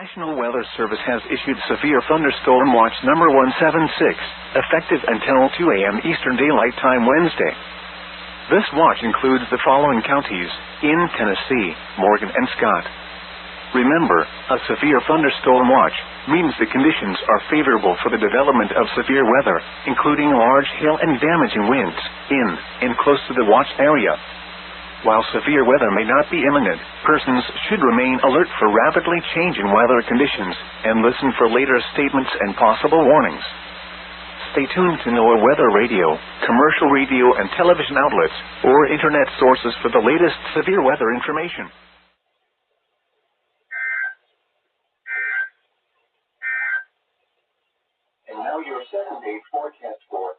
National Weather Service has issued Severe Thunderstorm Watch number 176, effective until 2 a.m. Eastern Daylight Time Wednesday. This watch includes the following counties in Tennessee: Morgan and Scott. Remember, a severe thunderstorm watch means the conditions are favorable for the development of severe weather, including large hail and damaging winds in and close to the watch area. While severe weather may not be imminent, persons should remain alert for rapidly changing weather conditions and listen for later statements and possible warnings. Stay tuned to NOAA weather radio, commercial radio and television outlets, or internet sources for the latest severe weather information. And now your 7-day forecast for